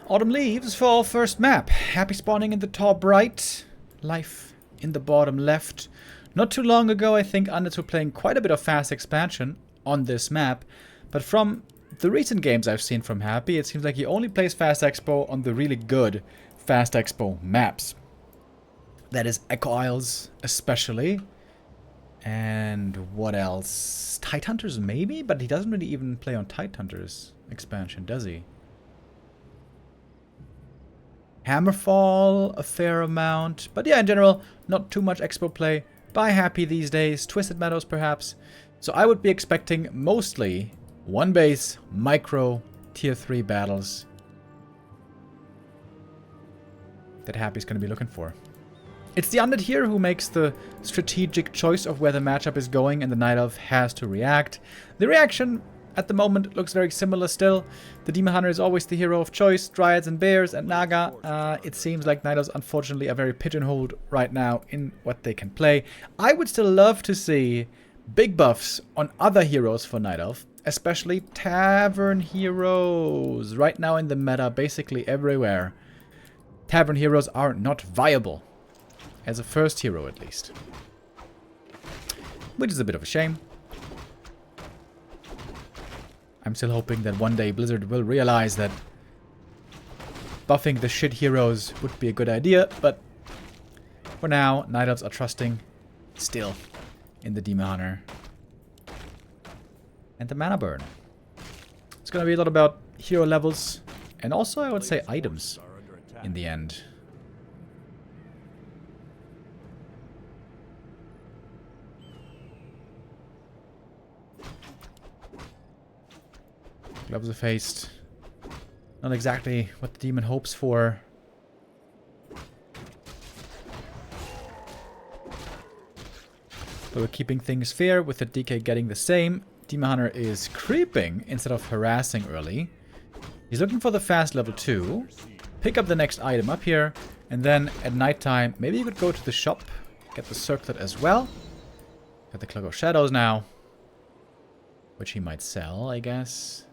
Autumn leaves for first map. Happy spawning in the top right. Life in the bottom left. Not too long ago, I think Undeads were playing quite a bit of fast expansion on this map. But from the recent games I've seen from Happy, it seems like he only plays fast expo on the really good fast expo maps. That is Echo Isles, especially. And what else? Tidehunters maybe? But he doesn't really even play on Tidehunters expansion, does he? Hammerfall, a fair amount. But yeah, in general, not too much expo play by Happy these days. Twisted Meadows, perhaps. So I would be expecting mostly one base, micro, tier 3 battles that Happy's going to be looking for. It's the Undead here who makes the strategic choice of where the matchup is going, and the Night Elf has to react. The reaction at the moment looks very similar still. The Demon Hunter is always the hero of choice. Dryads and Bears and Naga. It seems like Night Elves unfortunately are very pigeonholed right now in what they can play. I would still love to see big buffs on other heroes for Night Elf, especially Tavern heroes. Right now in the meta, basically everywhere, Tavern heroes are not viable. As a first hero, at least. Which is a bit of a shame. I'm still hoping that one day Blizzard will realize that buffing the shit heroes would be a good idea, but for now, Night Elves are trusting still in the Demon Hunter and the mana burn. It's going to be a lot about hero levels and also, I would say, items in the end. Gloves of Haste. Not exactly what the demon hopes for. But we're keeping things fair with the DK getting the same. Demon Hunter is creeping instead of harassing early. He's looking for the fast level 2. Pick up the next item up here. And then at nighttime, maybe you could go to the shop. Get the circlet as well. Got the Cloak of Shadows now. Which he might sell, I guess.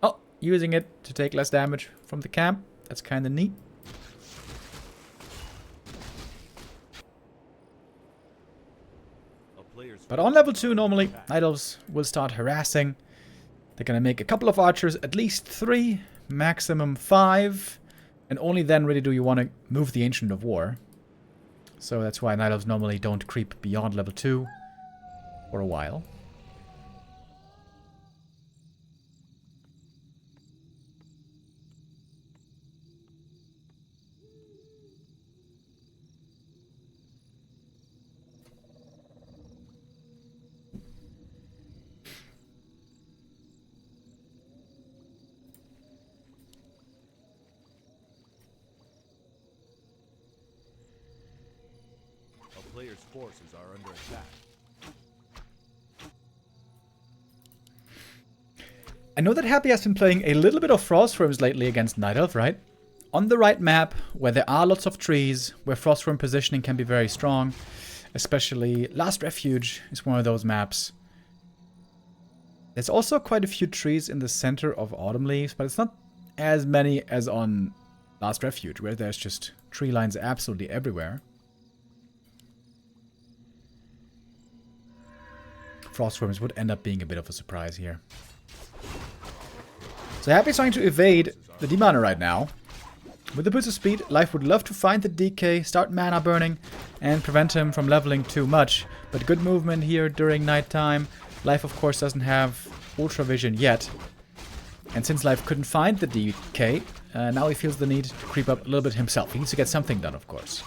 Oh, using it to take less damage from the camp. That's kind of neat. But on level 2, normally, Night Elves will start harassing. They're going to make a couple of archers, at least 3, maximum 5. And only then really do you want to move the Ancient of War. So that's why Night Elves normally don't creep beyond level 2 for a while. Players' forces are under attack. I know that Happy has been playing a little bit of Frostworms lately against Night Elf, right? On the right map, where there are lots of trees, where Frostworm positioning can be very strong, especially Last Refuge is one of those maps. There's also quite a few trees in the center of Autumn Leaves, but it's not as many as on Last Refuge, where there's just tree lines absolutely everywhere. Frostworms would end up being a bit of a surprise here. So Happy's trying to evade the Demon Hunter right now. With the boost of speed, Life would love to find the DK, start mana burning, and prevent him from leveling too much. But good movement here during nighttime. Life, of course, doesn't have Ultra Vision yet. And since Life couldn't find the DK, now he feels the need to creep up a little bit himself. He needs to get something done, of course.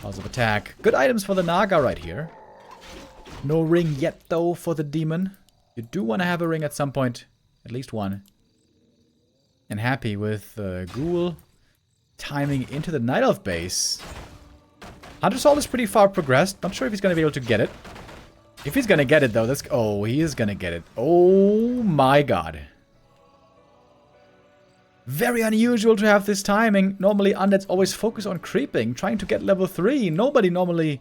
Positive attack. Good items for the Naga right here. No ring yet, though, for the demon. You do want to have a ring at some point. At least one. And Happy with Ghoul timing into the Night Elf base. Hunter Soul is pretty far progressed. Not sure if he's going to be able to get it. If he's going to get it, though, that's... Oh, he is going to get it. Oh, my God. Very unusual to have this timing. Normally, Undeads always focus on creeping, trying to get level 3. Nobody normally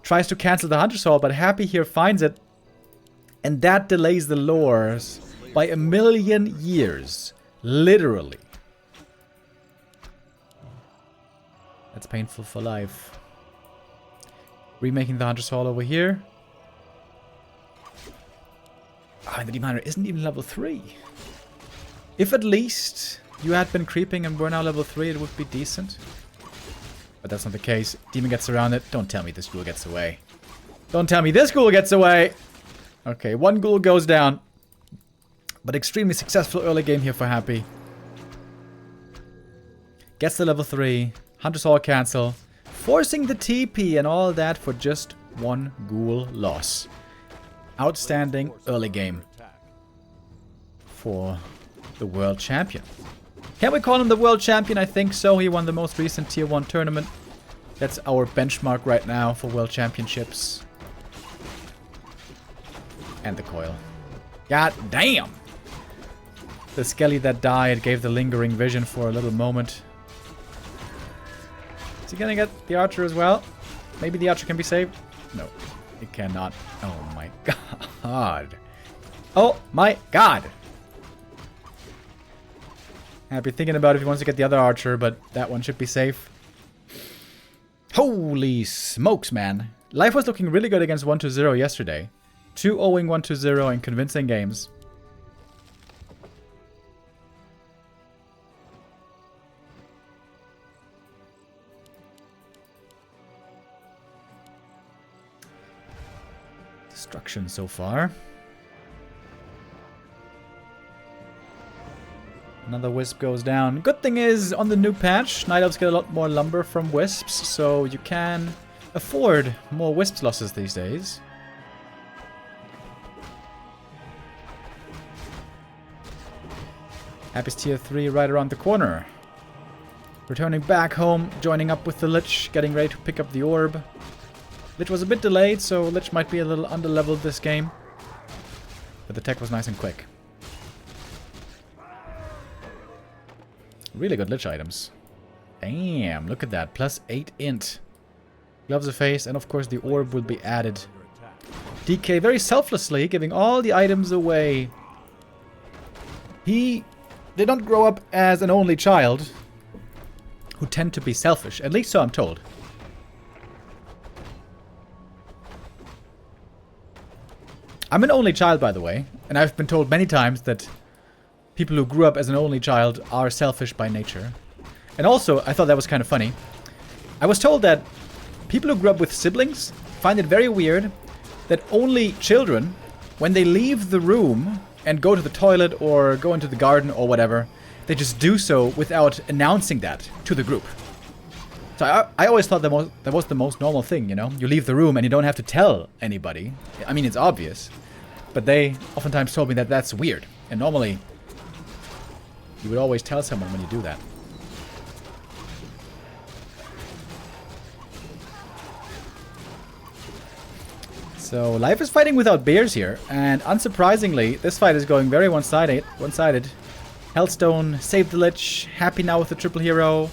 tries to cancel the Hunter Soul, but Happy here finds it. And that delays the lures by a million years. Literally. That's painful for life. Remaking the Hunter's Hall over here. Ah, and the Demon Hunter isn't even level 3. If at least you had been creeping and were now level 3, it would be decent. But that's not the case. Demon gets around it. Don't tell me this ghoul gets away. Don't tell me this ghoul gets away! Okay, one ghoul goes down. But extremely successful early game here for Happy. Gets to level 3. Hunter's Hall cancel. Forcing the TP and all that for just one ghoul loss. Outstanding early game for the world champion. Can we call him the world champion? I think so. He won the most recent tier 1 tournament. That's our benchmark right now for world championships. And the coil. God damn! The Skelly that died gave the lingering vision for a little moment. Is he gonna get the archer as well? Maybe the archer can be saved? No, it cannot. Oh my god. Oh my god! Happy thinking about if he wants to get the other archer, but that one should be safe. Holy smokes, man. Life was looking really good against 1-0 yesterday. 2-0-ing 1-0 in convincing games. Destruction so far. Another wisp goes down. Good thing is, on the new patch, Night Elves get a lot more lumber from wisps, so you can afford more wisps losses these days. Happy's tier 3 right around the corner. Returning back home, joining up with the Lich, getting ready to pick up the orb. Lich was a bit delayed, so Lich might be a little underleveled this game. But the tech was nice and quick. Really good Lich items. Damn, look at that. +8 int. Gloves of Face, and of course the orb will be added. DK very selflessly giving all the items away. He did not grow up as an only child, who tend to be selfish. At least so I'm told. I'm an only child, by the way, and I've been told many times that people who grew up as an only child are selfish by nature. And also, I thought that was kind of funny. I was told that people who grew up with siblings find it very weird that only children, when they leave the room and go to the toilet or go into the garden or whatever, they just do so without announcing that to the group. So I always thought that was the most normal thing, you know? You leave the room and you don't have to tell anybody. I mean, it's obvious. But they oftentimes told me that that's weird. And normally, you would always tell someone when you do that. So, Life is fighting without bears here. And unsurprisingly, this fight is going very one-sided. Hellstone saved the Lich. Happy now with the triple hero.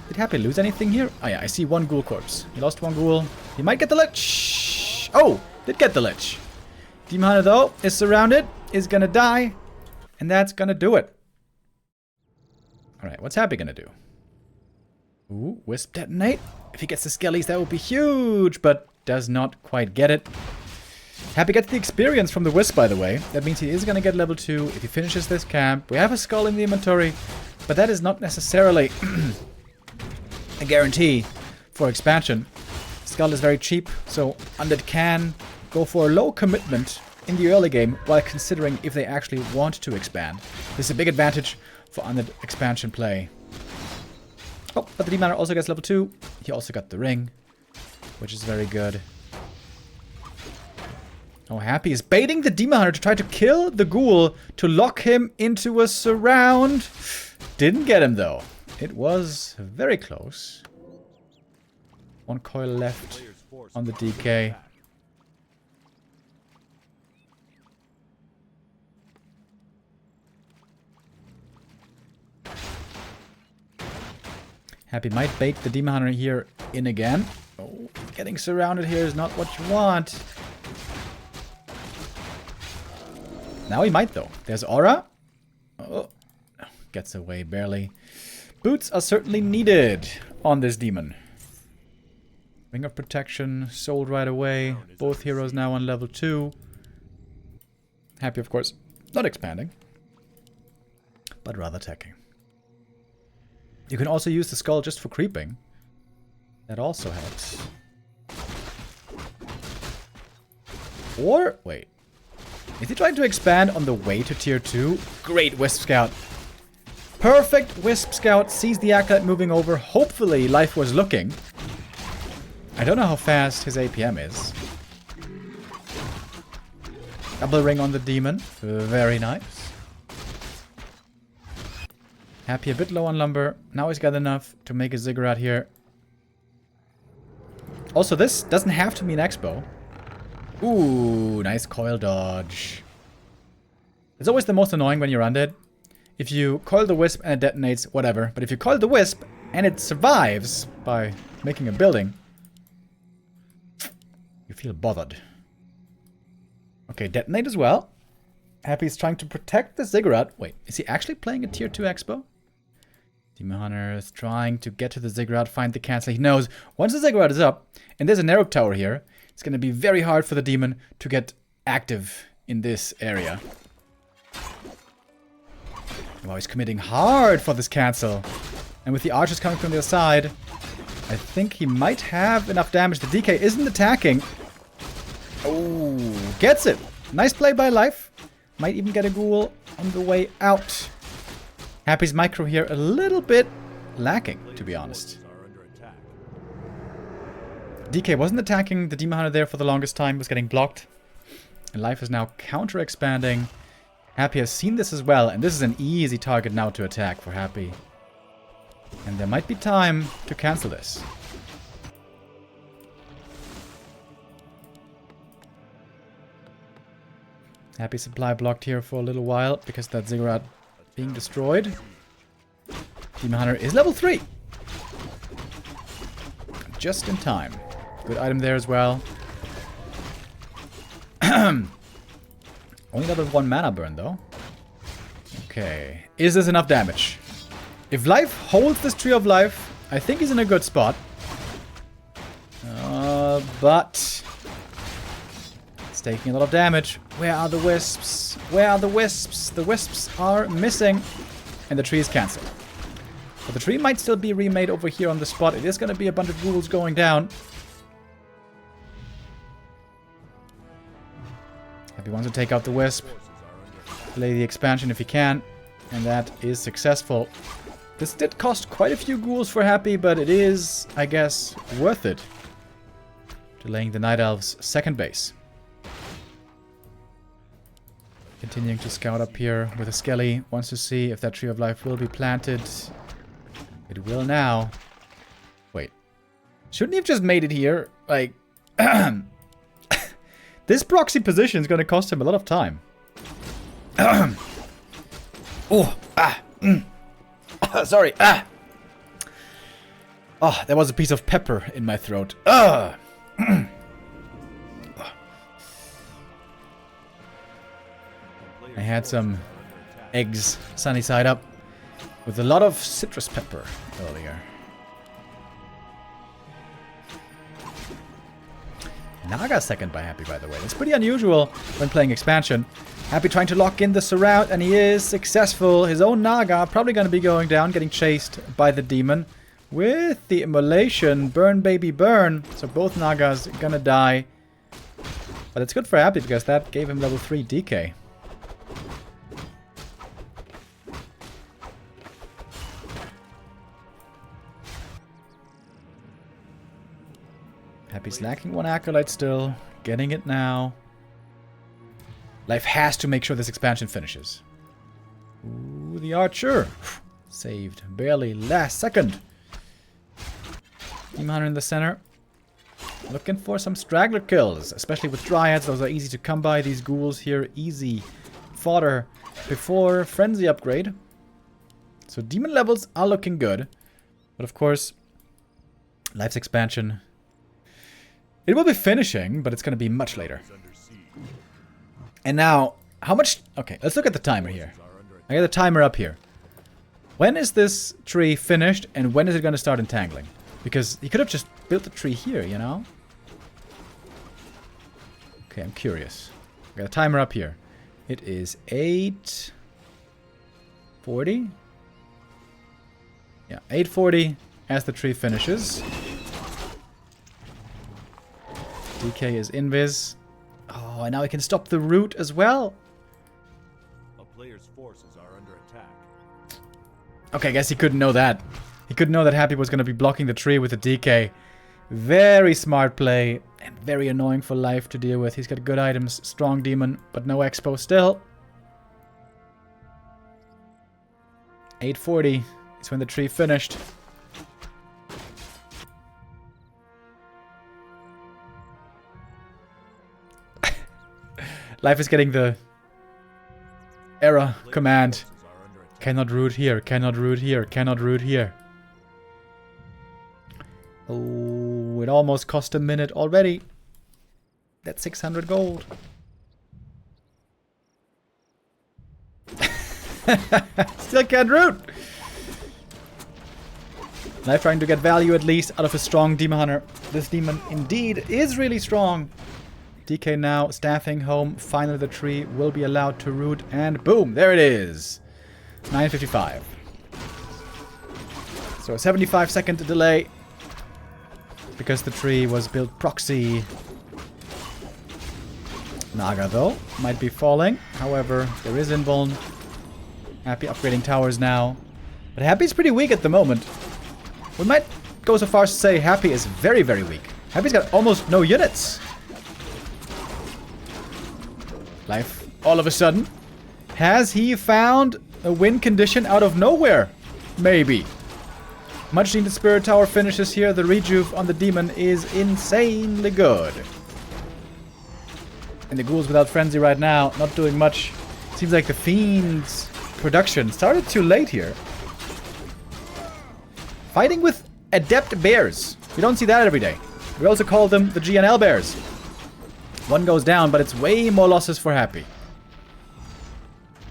Did Happy lose anything here? Oh yeah, I see one ghoul corpse. He lost one ghoul. He might get the Lich. Oh, did get the Lich. Demon Hunter, though, is surrounded. Is gonna die. And that's gonna do it. Alright, what's Happy gonna do? Ooh, Wisp detonate. If he gets the Skellies, that would be huge, but does not quite get it. Happy gets the experience from the Wisp, by the way. That means he is gonna get level 2 if he finishes this camp. We have a skull in the inventory, but that is not necessarily a guarantee for expansion. Skull is very cheap, so Undead can go for a low commitment in the early game while considering if they actually want to expand. This is a big advantage for Undead expansion play. Oh, but the Demon Hunter also gets level 2. He also got the ring, which is very good. Oh, Happy is baiting the Demon Hunter to try to kill the ghoul to lock him into a surround. Didn't get him, though. It was very close. One coil left on the DK. Happy might bait the Demon Hunter here in again. Oh, getting surrounded here is not what you want. Now he might, though. There's Aura. Oh, gets away barely. Boots are certainly needed on this demon. Ring of Protection sold right away. Both heroes now on level 2. Happy, of course, not expanding, but rather attacking. You can also use the skull just for creeping. That also helps. Or, wait. Is he trying to expand on the way to tier 2? Great Wisp Scout. Perfect Wisp Scout. Sees the Acolyte moving over. Hopefully, Life was looking. I don't know how fast his APM is. Double ring on the demon. Very nice. Happy a bit low on lumber. Now he's got enough to make a ziggurat here. Also, this doesn't have to be an expo. Ooh, nice coil dodge. It's always the most annoying when you're undead. If you coil the wisp and it detonates, whatever. But if you coil the wisp and it survives by making a building, you feel bothered. Okay, detonate as well. Happy's trying to protect the ziggurat. Wait, is he actually playing a tier 2 expo? Demon Hunter is trying to get to the ziggurat, find the cancel. He knows once the ziggurat is up, and there's a narrow tower here, it's going to be very hard for the demon to get active in this area. Wow, he's committing hard for this cancel. And with the archers coming from the other side, I think he might have enough damage. The DK isn't attacking. Oh, gets it. Nice play by Life. Might even get a ghoul on the way out. Happy's micro here a little bit lacking, to be honest. DK wasn't attacking the Demon Hunter there for the longest time. Was getting blocked. And Life is now counter-expanding. Happy has seen this as well. And this is an easy target now to attack for Happy. And there might be time to cancel this. Happy supply blocked here for a little while because that ziggurat being destroyed. Demon Hunter is level 3. Just in time. Good item there as well. Only level 1 mana burn though. Okay. Is this enough damage? If Life holds this Tree of Life, I think he's in a good spot. But it's taking a lot of damage. Where are the wisps? Where are the wisps? The wisps are missing. And the tree is cancelled. But the tree might still be remade over here on the spot. It is going to be a bunch of ghouls going down. Happy wants to take out the wisp. Delay the expansion if he can. And that is successful. This did cost quite a few ghouls for Happy, but it is, I guess, worth it. Delaying the Night Elves' second base. Continuing to scout up here with a Skelly. Wants to see if that Tree of Life will be planted. It will now. Wait. Shouldn't he have just made it here? Like, this proxy position is going to cost him a lot of time. Sorry. Oh, there was a piece of pepper in my throat. I had some eggs sunny side up with a lot of citrus pepper earlier. Naga second by Happy, by the way. That's pretty unusual when playing expansion. Happy trying to lock in the surround, and he is successful. His own Naga probably going to be going down, getting chased by the demon. With the immolation, burn baby burn. So both Nagas gonna die. But it's good for Happy because that gave him level 3 DK. Happy's lacking one Acolyte still. Getting it now. Life has to make sure this expansion finishes. Ooh, the Archer. Saved. Barely. Last second. Demon Hunter in the center. Looking for some straggler kills. Especially with Dryads. Those are easy to come by. These ghouls here. Easy fodder before Frenzy upgrade. So demon levels are looking good. But of course, Life's expansion... it will be finishing, but it's going to be much later. And now, How much... Okay, let's look at the timer here. I got the timer up here. When is this tree finished and when is it going to start entangling? Because he could have just built the tree here, you know? Okay, I'm curious. I got a timer up here. It is 8:40. Yeah, 8:40 as the tree finishes. DK is invis. Oh, and now I can stop the root as well. A player's forces are under attack. Okay, I guess he couldn't know that. He couldn't know that Happy was going to be blocking the tree with the DK. Very smart play and very annoying for Life to deal with. He's got good items, strong demon, but no expo still. 8:40 is when the tree finished. Life is getting the error command. Cannot root here, cannot root here, cannot root here. Oh, it almost cost a minute already. That's 600 gold. Still can't root. Life trying to get value at least out of a strong demon hunter. This demon indeed is really strong. DK now staffing home. Finally the tree will be allowed to root and boom, there it is. 9:55. So a 75-second delay because the tree was built proxy. Naga though might be falling. However, there is invuln. Happy upgrading towers now. But Happy's pretty weak at the moment. We might go so far as to say Happy is very, very weak. Happy's got almost no units. Life, all of a sudden. Has he found a win condition out of nowhere? Maybe. Much needed spirit tower finishes here. The rejuve on the demon is insanely good. And the ghouls without frenzy right now, not doing much. Seems like the fiend's production started too late here. Fighting with adept bears. We don't see that every day. We also call them the GNL bears. One goes down, but it's way more losses for Happy.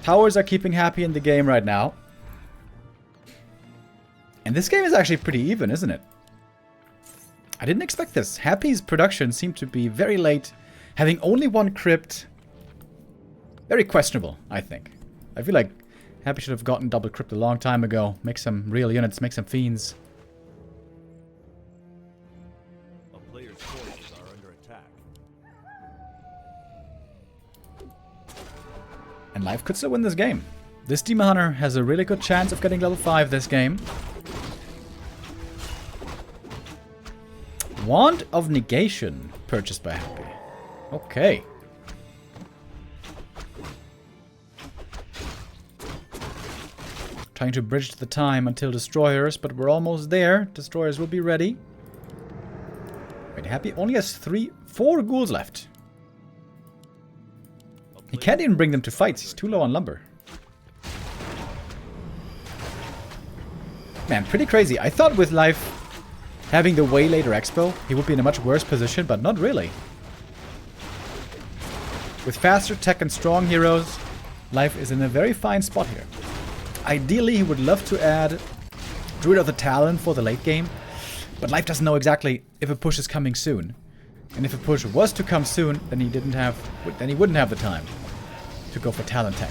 Towers are keeping Happy in the game right now. And this game is actually pretty even, isn't it? I didn't expect this. Happy's production seemed to be very late. Having only one crypt. Very questionable, I think. I feel like Happy should have gotten double crypt a long time ago. Make some real units, make some fiends. A player's forces are under attack. And Life could still win this game. This Demon Hunter has a really good chance of getting level 5 this game. Wand of Negation purchased by Happy. Okay. Trying to bridge the time until destroyers, but we're almost there. Destroyers will be ready. Wait, Happy only has 4 ghouls left. He can't even bring them to fights. He's too low on lumber. Man, pretty crazy. I thought with Life having the way later expo, he would be in a much worse position, but not really. With faster tech and strong heroes, Life is in a very fine spot here. Ideally, he would love to add Druid of the Talon for the late game, but Life doesn't know exactly if a push is coming soon. And if a push was to come soon, then he wouldn't have the time to go for Talon tech.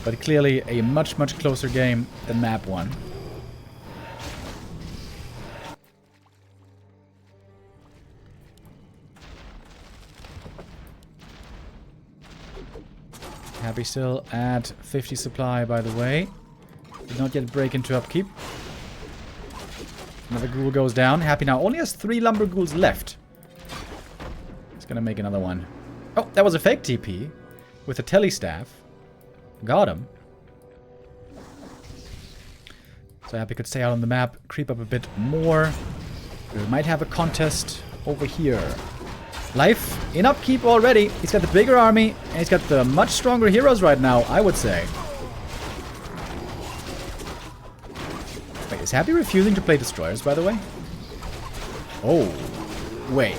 But clearly a much, much closer game than map 1. Happy still at 50 supply, by the way. Did not yet break into upkeep. Another ghoul goes down. Happy now only has 3 lumber ghouls left. He's gonna make another one. Oh, that was a fake TP with a telestaff. Got him. So Happy could stay out on the map, creep up a bit more. We might have a contest over here. Life in upkeep already. He's got the bigger army, and he's got the much stronger heroes right now, I would say. Wait, is Happy refusing to play destroyers, by the way? Oh, wait.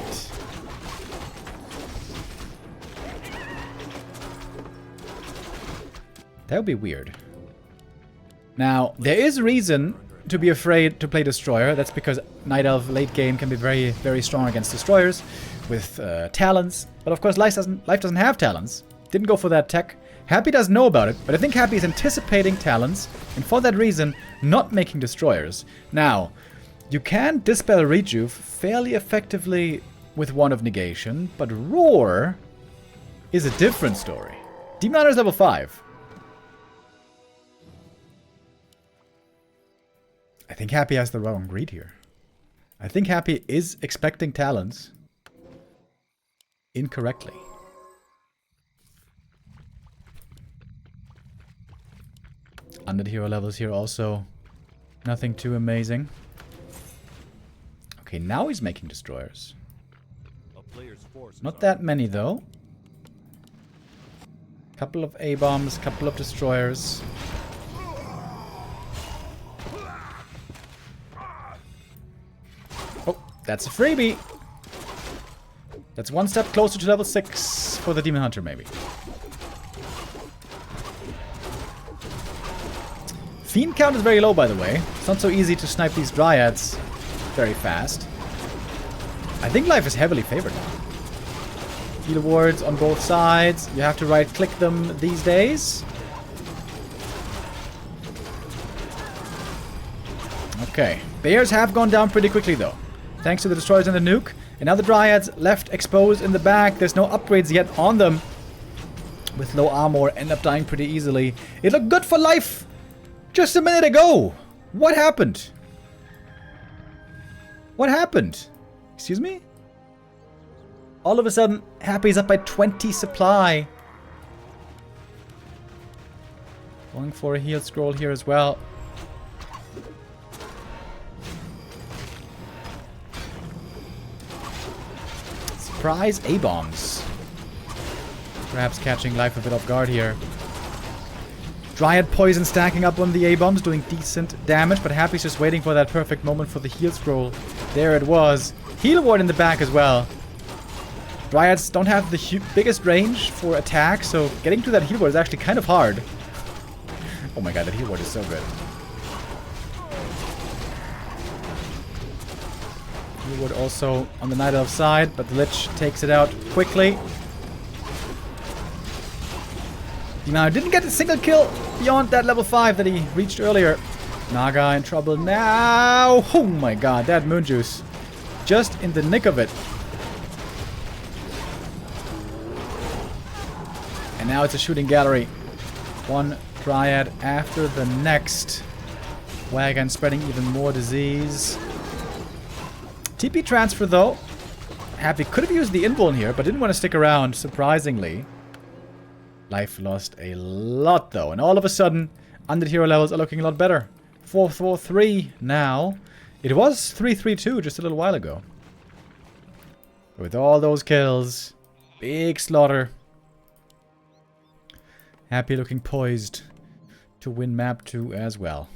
That would be weird. Now, there is reason to be afraid to play Destroyer. That's because Night Elf late game can be very, very strong against Destroyers with talents. But of course, Life doesn't have talents. Didn't go for that tech. Happy doesn't know about it, but I think Happy is anticipating talents, and for that reason, not making Destroyers. Now, you can Dispel Rejuve fairly effectively with one of Negation, but Roar is a different story. Demon Hunter is level 5. I think Happy has the wrong read here. I think Happy is expecting talents incorrectly. Under hero levels here also nothing too amazing. Okay, now he's making Destroyers. Not that many though. Couple of A-bombs, couple of Destroyers. Oh, that's a freebie. That's one step closer to level 6 for the Demon Hunter maybe. Fiend count is very low, by the way. It's not so easy to snipe these Dryads very fast. I think Life is heavily favored now. Heal wards on both sides. You have to right-click them these days. Okay. Bears have gone down pretty quickly, though. Thanks to the Destroyers and the Nuke. And now the Dryads left exposed in the back. There's no upgrades yet on them. With low armor, end up dying pretty easily. It looked good for Life just a minute ago. What happened? What happened? Excuse me? All of a sudden, Happy's up by 20 supply. Going for a heal scroll here as well. Surprise A-bombs. Perhaps catching Life a bit off guard here. Dryad Poison stacking up on the A-bombs, doing decent damage, but Happy's just waiting for that perfect moment for the heal scroll. There it was. Heal ward in the back as well. Dryads don't have the biggest range for attack, so getting to that heal ward is actually kind of hard. Oh my god, that heal ward is so good. Heal ward also on the Night Elf side, but the Lich takes it out quickly. Now, didn't get a single kill beyond that level 5 that he reached earlier. Naga in trouble now. Oh my god, that Moon Juice. Just in the nick of it. And now it's a shooting gallery. One Dryad after the next. Wagon spreading even more disease. TP transfer though. Happy could have used the invuln here, but didn't want to stick around, surprisingly. Life lost a lot though, and all of a sudden, under hero levels are looking a lot better. 4-4-3 now. It was 3-3-2 just a little while ago. With all those kills, big slaughter. Happy looking poised to win map 2 as well.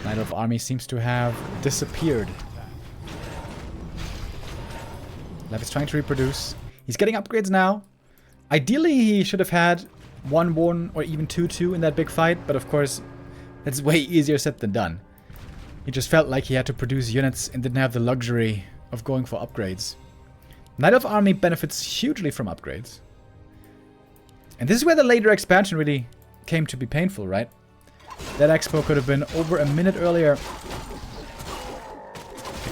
Night Elf army seems to have disappeared. Lev is trying to reproduce. He's getting upgrades now. Ideally, he should have had 1-1 or even 2-2 in that big fight, but of course, that's way easier said than done. He just felt like he had to produce units and didn't have the luxury of going for upgrades. Night Elf army benefits hugely from upgrades. And this is where the later expansion really came to be painful, right? That expo could have been over a minute earlier if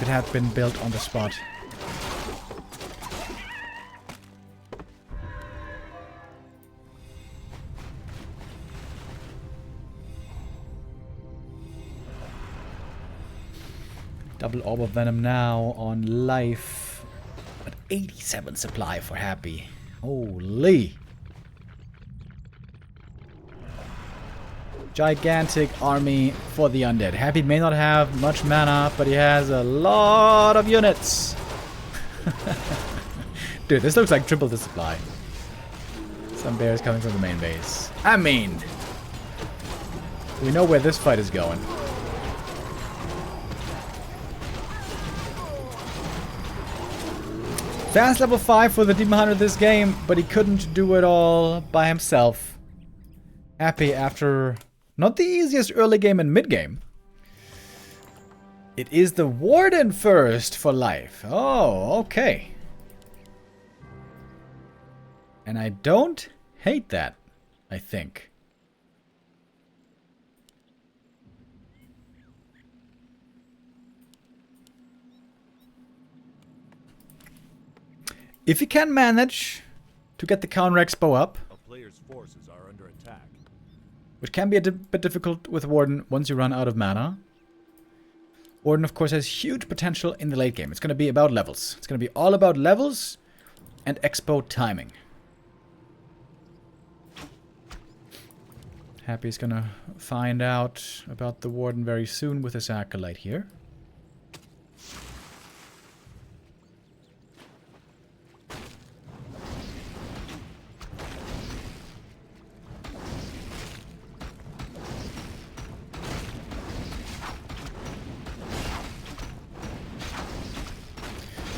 it had been built on the spot. Double Orb of Venom now on Life. But 87 supply for Happy. Holy! Gigantic army for the undead. Happy may not have much mana, but he has a lot of units. Dude, this looks like triple the supply. Some bears coming from the main base. I mean, we know where this fight is going. Fast level 5 for the Demon Hunter this game, but he couldn't do it all by himself. Happy after not the easiest early game and mid game. It is the Warden first for life. Oh, okay. And I don't hate that, I think. If you can manage to get the counter expo up, A player's forces are under attack. which can be a bit difficult with Warden once you run out of mana. Warden, of course, has huge potential in the late game. It's going to be about levels. It's going to be all about levels and expo timing. Happy's going to find out about the Warden very soon with his Acolyte here.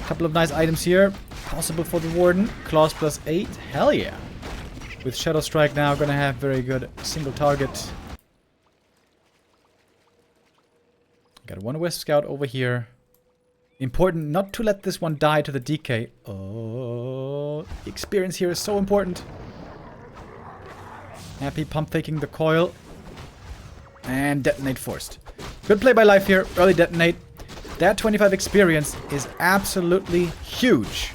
Couple of nice items here. Possible for the Warden. Claws +8. Hell yeah. With Shadow Strike now gonna have very good single target. Got one Wisp Scout over here. Important not to let this one die to the DK. Oh, the experience here is so important. Happy pump faking the coil. And detonate forced. Good play by Life here. Early detonate. That 25 experience is absolutely huge.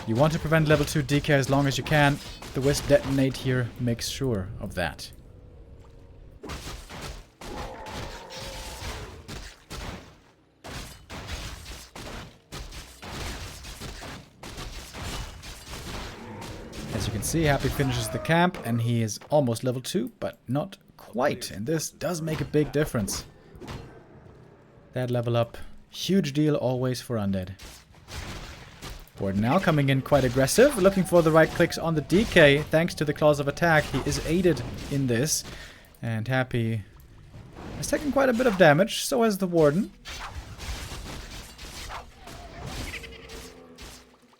You want to prevent level 2 DK as long as you can. The Wisp detonate here makes sure of that. As you can see, Happy finishes the camp and he is almost level 2, but not quite. And this does make a big difference. That level up. Huge deal always for Undead. Warden now coming in quite aggressive, looking for the right clicks on the DK. Thanks to the Claws of Attack, he is aided in this. And Happy has taken quite a bit of damage, so has the Warden.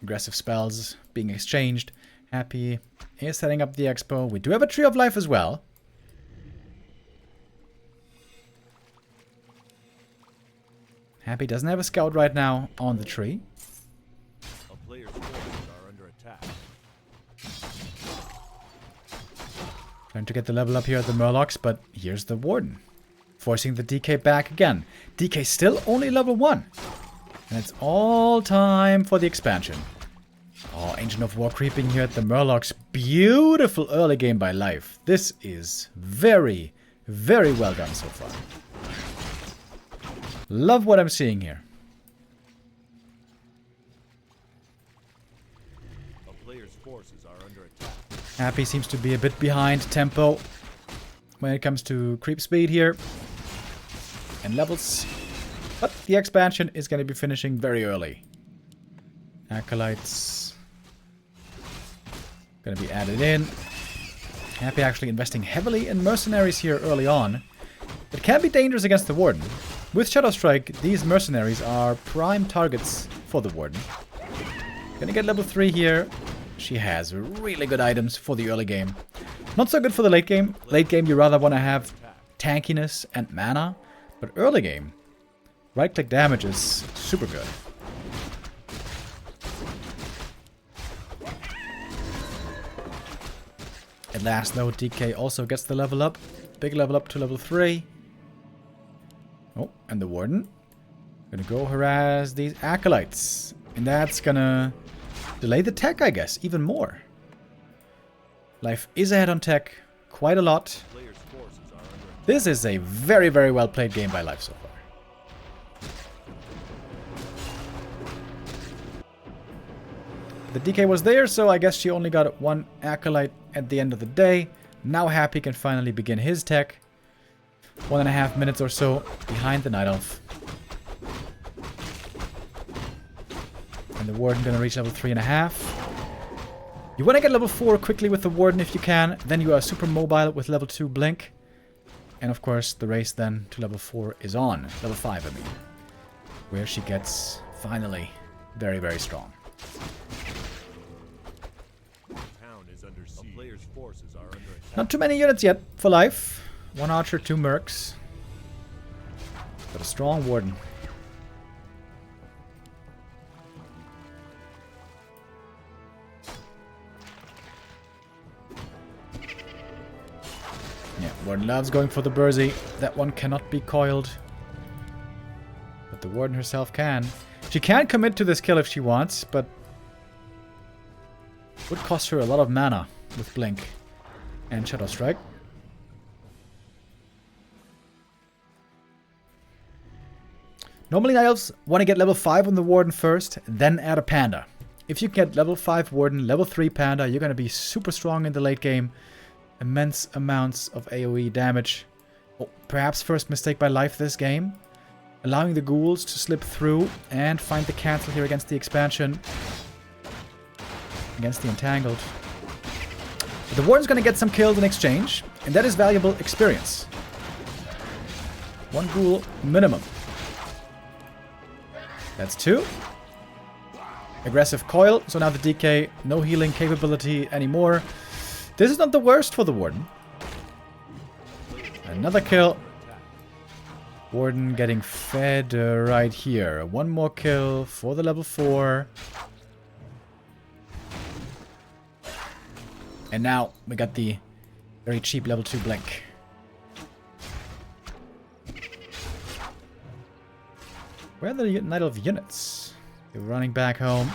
Aggressive spells being exchanged. Happy is setting up the expo. We do have a Tree of Life as well. Happy doesn't have a scout right now on the tree. A player's forces are under attack. Trying to get the level up here at the Murlocs, but here's the Warden. Forcing the DK back again. DK still only level 1. And it's all time for the expansion. Oh, Ancient of War creeping here at the Murlocs. Beautiful early game by Life. This is very, very well done so far. Love what I'm seeing here. A player's forces are under attack. Happy seems to be a bit behind tempo when it comes to creep speed here. And levels. But the expansion is going to be finishing very early. Acolytes going to be added in. Happy actually investing heavily in mercenaries here early on. It can be dangerous against the Warden. With Shadow Strike, these mercenaries are prime targets for the Warden. Gonna get level 3 here. She has really good items for the early game. Not so good for the late game. Late game, you rather want to have tankiness and mana. But early game, right-click damage is super good. At last, though, DK also gets the level up. Big level up to level 3. Oh, and the Warden. Gonna go harass these Acolytes. And that's gonna delay the tech, I guess, even more. Life is ahead on tech quite a lot. Player's forces are under attack. This is a very, very well played game by Life so far. The DK was there, so I guess she only got one Acolyte at the end of the day. Now Happy can finally begin his tech. 1.5 minutes or so behind the Night Elf. And the Warden gonna reach level 3.5. You want to get level 4 quickly with the Warden if you can. Then you are super mobile with level 2 Blink. And of course, the race then to level 4 is on. Level 5, I mean. Where she gets, finally, very, very strong. Not too many units yet for life. 1 archer, 2 mercs. But a strong Warden. Yeah, Warden loves going for the Bursey. That one cannot be coiled. But the Warden herself can. She can commit to this kill if she wants, but would cost her a lot of mana with Blink and Shadow Strike. Normally Night Elves want to get level 5 on the Warden first, then add a Panda. If you get level 5 Warden, level 3 Panda, you're going to be super strong in the late game. Immense amounts of AoE damage. Oh, perhaps first mistake by Life this game. Allowing the ghouls to slip through and find the cancel here against the expansion. Against the entangled. But the Warden's going to get some kills in exchange, and that is valuable experience. 1 ghoul minimum. That's 2. Aggressive coil, so now the DK, no healing capability anymore. This is not the worst for the Warden. Another kill. Warden getting fed right here. 1 more kill for the level 4. And now we got the very cheap level 2 Blink. Where are the Night Elf units? They're running back home.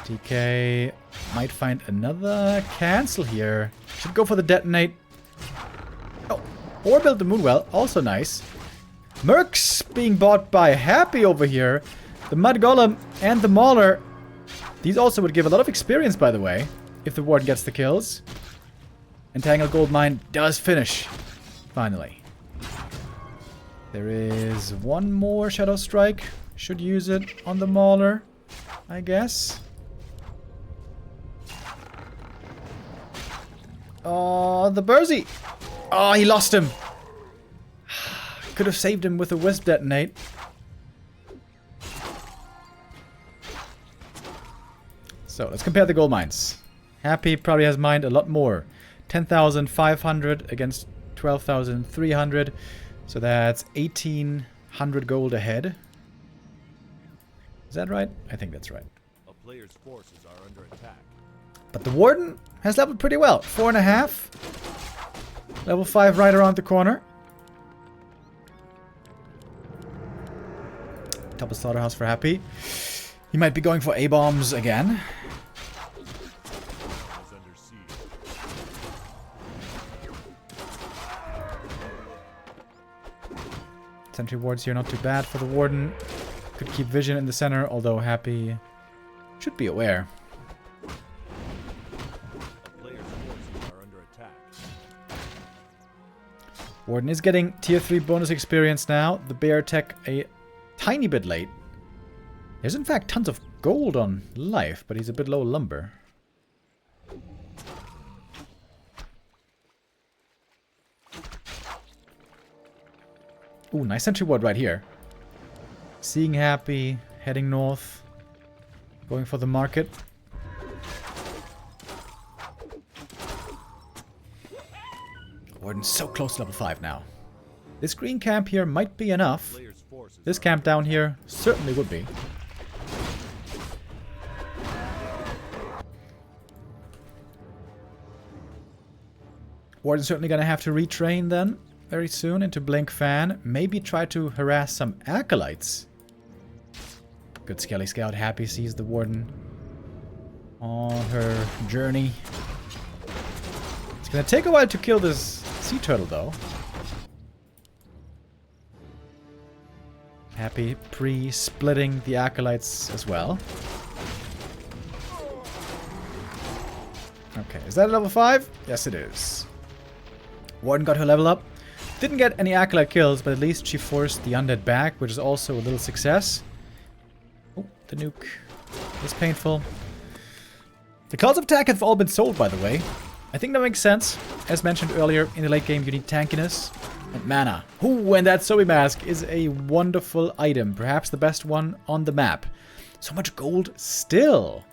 DK might find another cancel here. Should go for the detonate. Oh, or build the Moonwell. Also nice. Mercs being bought by Happy over here. The Mud Golem and the Mauler. These also would give a lot of experience, by the way, if the Warden gets the kills. Entangled Goldmine does finish. Finally. There is 1 more Shadow Strike. Should use it on the Mauler, I guess. Oh, the Bursey! Oh, he lost him! Could have saved him with a Wisp Detonate. So, let's compare the gold mines. Happy probably has mined a lot more. 10,500 against 12,300. So that's 1,800 gold ahead. Is that right? I think that's right. A player's forces are under attack. But the Warden has leveled pretty well. 4.5. Level 5 right around the corner. Top of Slaughterhouse for Happy. He might be going for A-bombs again. Sentry wards here not too bad for the Warden. Could keep vision in the center, although Happy should be aware. Warden is getting tier 3 bonus experience now. The bear tech a tiny bit late. There's in fact tons of gold on life, but he's a bit low lumber. Ooh, nice sentry ward right here. Seeing Happy, heading north. Going for the market. Warden's so close to level 5 now. This green camp here might be enough. This camp down here certainly would be. Warden's certainly gonna have to retrain then. Very soon into Blink Fan. Maybe try to harass some acolytes. Good Skelly Scout. Happy sees the Warden on her journey. It's gonna take a while to kill this sea turtle though. Happy pre-splitting the acolytes as well. Okay, is that a level 5? Yes it is. Warden got her level up. Didn't get any acolyte kills, but at least she forced the undead back, which is also a little success. The nuke is painful. The cards of attack have all been sold, by the way. I think that makes sense. As mentioned earlier, in the late game you need tankiness and mana. Ooh, and that Zoe mask is a wonderful item. Perhaps the best one on the map. So much gold still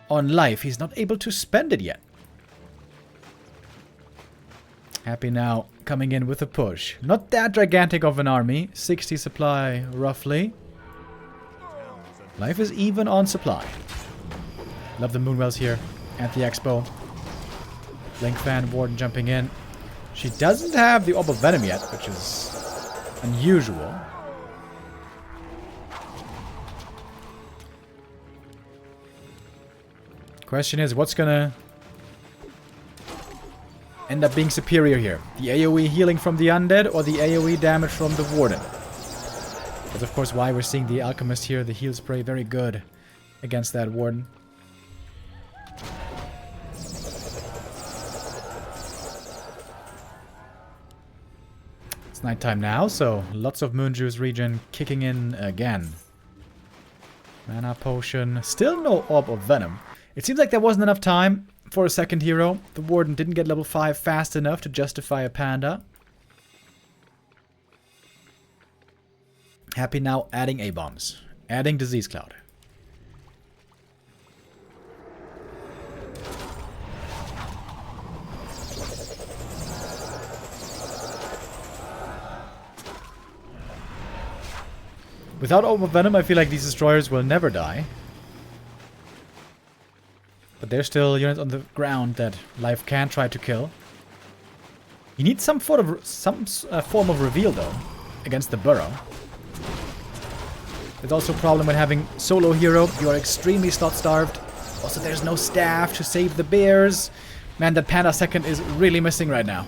on life. He's not able to spend it yet. Happy now coming in with a push. Not that gigantic of an army. 60 supply roughly. Life is even on supply. Love the Moonwells here at the expo. Blink Fan, Warden jumping in. She doesn't have the Orb of Venom yet, which is unusual. Question is, what's gonna end up being superior here? The AoE healing from the Undead or the AoE damage from the Warden? That's of course why we're seeing the Alchemist here, the heal spray, very good against that Warden. It's nighttime now, so lots of Moon Juice regen kicking in again. Mana Potion, still no Orb of Venom. It seems like there wasn't enough time for a second hero. The Warden didn't get level 5 fast enough to justify a Panda. Happy now adding A-bombs. Adding Disease Cloud. Without Orb of Venom, I feel like these destroyers will never die. But there's still units on the ground that life can try to kill. You need some form of reveal though against the burrow. There's also a problem with having solo hero. You are extremely slot starved. Also, there's no staff to save the bears. Man, that Panda second is really missing right now.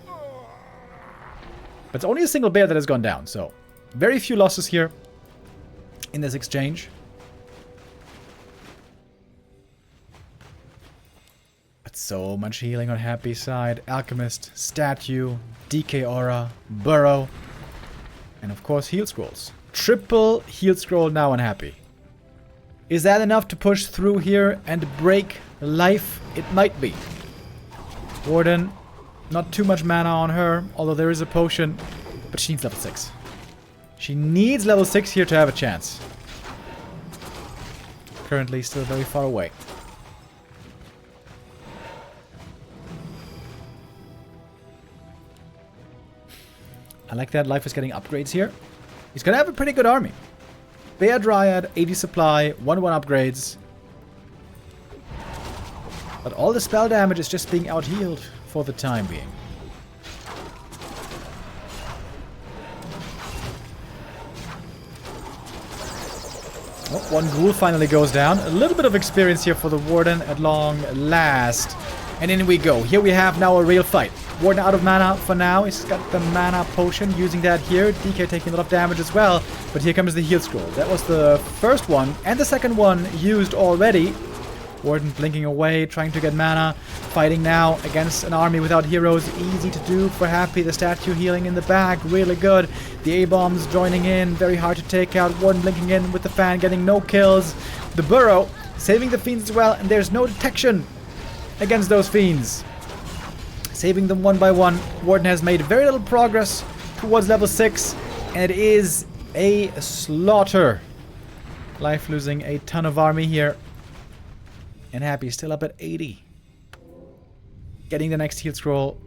But it's only a single bear that has gone down, so very few losses here in this exchange. So much healing on Happy's side. Alchemist, Statue, DK Aura, Burrow, and of course Heal Scrolls. Triple Heal Scroll now on Happy. Is that enough to push through here and break life? It might be. Warden, not too much mana on her, although there is a potion, but she needs level 6. She needs level 6 here to have a chance. Currently still very far away. I like that life is getting upgrades here. He's gonna have a pretty good army. Bear Dryad, 80 supply, 1/1 upgrades. But all the spell damage is just being out-healed for the time being. Oh, one ghoul finally goes down. A little bit of experience here for the Warden at long last. And in we go. Here we have now a real fight. Warden out of mana for now. He's got the mana potion, using that here. DK taking a lot of damage as well. But here comes the heal scroll. That was the first one and the second one used already. Warden blinking away, trying to get mana. Fighting now against an army without heroes. Easy to do for Happy. The statue healing in the back. Really good. The A-bombs joining in. Very hard to take out. Warden blinking in with the fan, getting no kills. The burrow saving the fiends as well. And there's no detection against those fiends. Saving them one by one. Warden has made very little progress towards level 6. And it is a slaughter. Life losing a ton of army here. And Happy still up at 80. Getting the next heal scroll.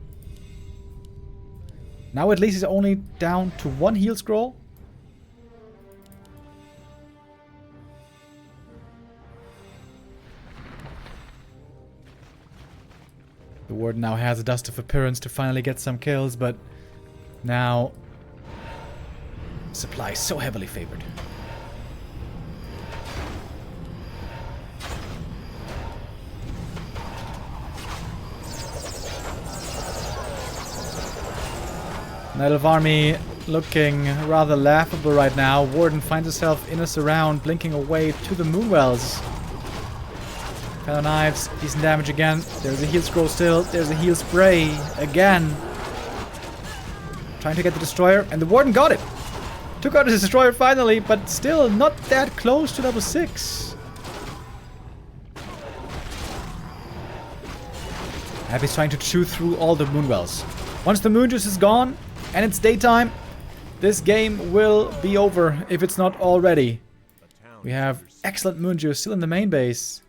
Now at least he's only down to 1 heal scroll. The Warden now has a Dust of Appearance to finally get some kills, but now supply is so heavily favored. Night of Army looking rather laughable right now. Warden finds herself in a surround, blinking away to the Moonwells. Fellow Knives, decent damage again. There's a heal scroll still. There's a heal spray again. Trying to get the Destroyer, and the Warden got it. Took out his destroyer finally, but still not that close to level 6. Happy's trying to chew through all the moonwells. Once the moon juice is gone and it's daytime, this game will be over if it's not already. We have excellent moon juice still in the main base.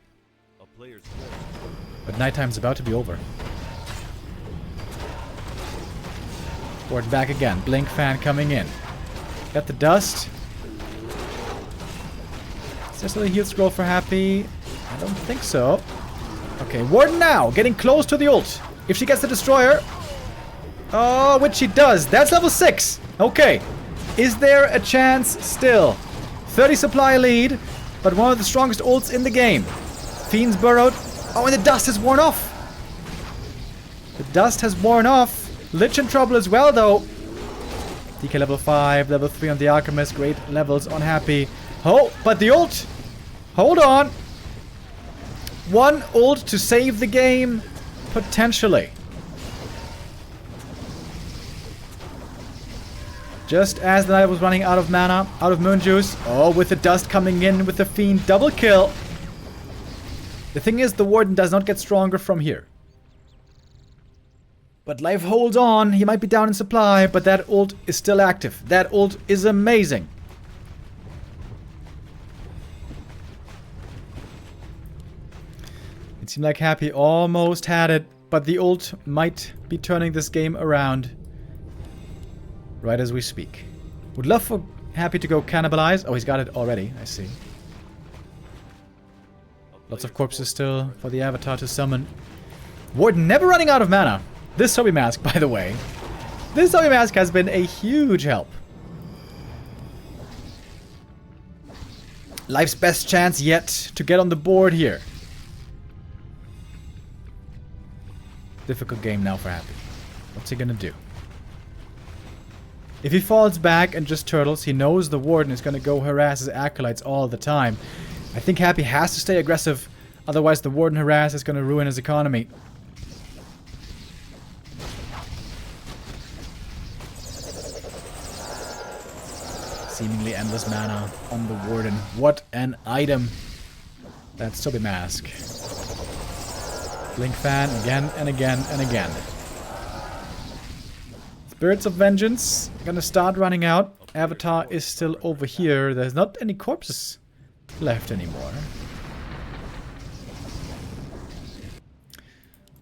But nighttime's about to be over. Warden back again. Blink fan coming in. Got the dust. Is there still a heal scroll for Happy? I don't think so. Okay, Warden now. Getting close to the ult. If she gets the destroyer. Oh, which she does. That's level 6. Okay. Is there a chance still? 30 supply lead, but one of the strongest ults in the game. Fiends burrowed. Oh, and the dust has worn off. The dust has worn off. Lich in trouble as well, though. DK level 5, level 3 on the Alchemist. Great levels on Happy. Oh, but the ult. Hold on. One ult to save the game. Potentially. Just as the knight was running out of mana, out of moon juice. Oh, with the dust coming in with the Fiend. Double kill. The thing is, the Warden does not get stronger from here. But life holds on. He might be down in supply, but that ult is still active. That ult is amazing. It seemed like Happy almost had it, but the ult might be turning this game around right as we speak. Would love for Happy to go cannibalize. Oh, he's got it already. I see. Lots of corpses still for the Avatar to summon. Warden never running out of mana. This zombie mask, by the way. This zombie mask has been a huge help. Life's best chance yet to get on the board here. Difficult game now for Happy. What's he gonna do? If he falls back and just turtles, he knows the Warden is gonna go harass his acolytes all the time. I think Happy has to stay aggressive, otherwise the Warden harass is gonna ruin his economy. Seemingly endless mana on the Warden. What an item. That's Toby Mask. Blink fan again and again and again. Spirits of Vengeance gonna start running out. Avatar is still over here. There's not any corpses left anymore.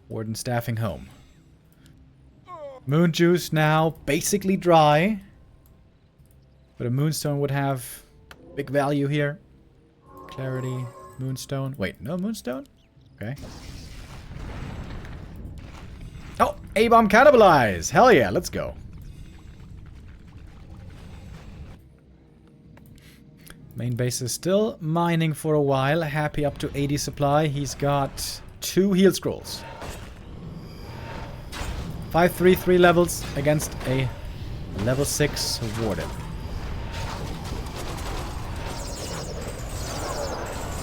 Warden staffing home. Moon juice now basically dry. But a moonstone would have big value here. Clarity, moonstone. Wait, no moonstone? Okay. Oh, A-bomb cannibalize! Hell yeah, let's go. Main base is still mining for a while. Happy up to 80 supply. He's got 2 heal scrolls. 5-3-3 levels against a level 6 Warden.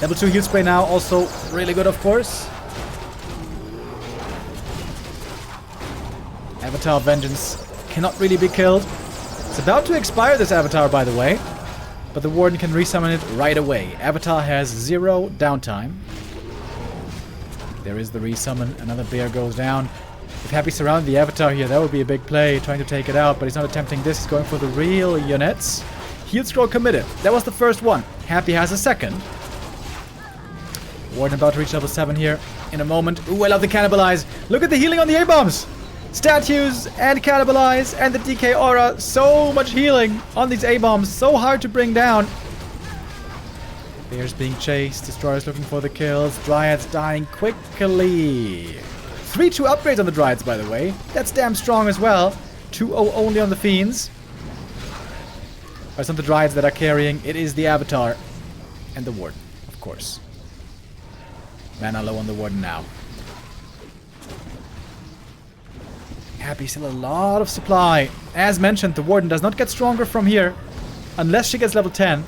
Level 2 heal spray now, also really good, of course. Avatar Vengeance cannot really be killed. It's about to expire, this Avatar, by the way. But the Warden can resummon it right away. Avatar has 0 downtime. There is the resummon. Another bear goes down. If Happy surrounded the Avatar here, that would be a big play, trying to take it out. But he's not attempting this. He's going for the real units. Heal scroll committed. That was the first one. Happy has a second. Warden about to reach level 7 here in a moment. Ooh, I love the cannibalize. Look at the healing on the A-bombs. Statues and cannibalize and the DK aura. So much healing on these A-bombs. So hard to bring down. Bears being chased. Destroyers looking for the kills. Dryads dying quickly. 3-2 upgrades on the Dryads, by the way. That's damn strong as well. 2-0 only on the Fiends. But it's not the Dryads that are carrying. It is the Avatar and the Warden, of course. Mana low on the Warden now. Happy still a lot of supply. As mentioned, the Warden does not get stronger from here. Unless she gets level 10.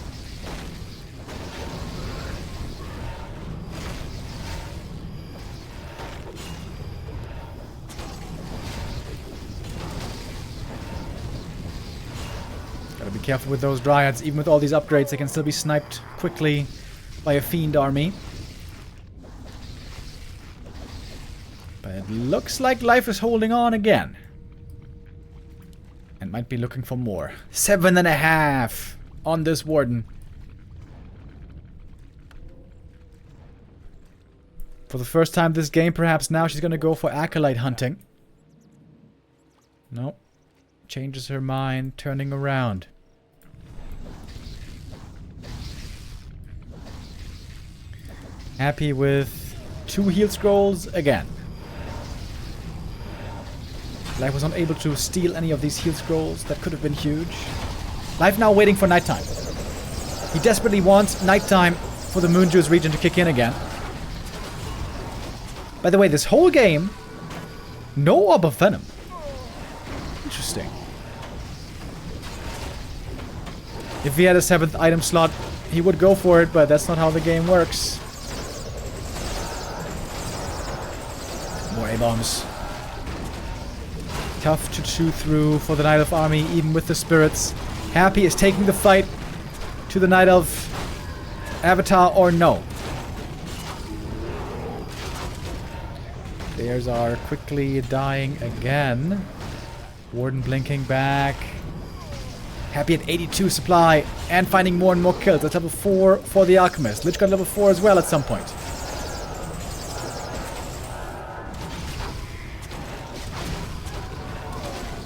Gotta be careful with those Dryads. Even with all these upgrades, they can still be sniped quickly by a Fiend army. But it looks like life is holding on again. And might be looking for more. 7.5 on this Warden. For the first time this game, perhaps now she's going to go for Acolyte hunting. Nope. Changes her mind, turning around. Happy with 2 heal scrolls again. Life was unable to steal any of these heal scrolls. That could have been huge. Life now waiting for nighttime. He desperately wants nighttime for the Moon Juice region to kick in again. By the way, this whole game, no Orb of Venom. Interesting. If he had a 7th item slot, he would go for it, but that's not how the game works. More A-bombs. Tough to chew through for the Night Elf army, even with the spirits. Happy is taking the fight to the Night Elf avatar or no. Theirs are quickly dying again. Warden blinking back. Happy at 82 supply and finding more and more kills. That's level 4 for the Alchemist. Lich got level 4 as well at some point.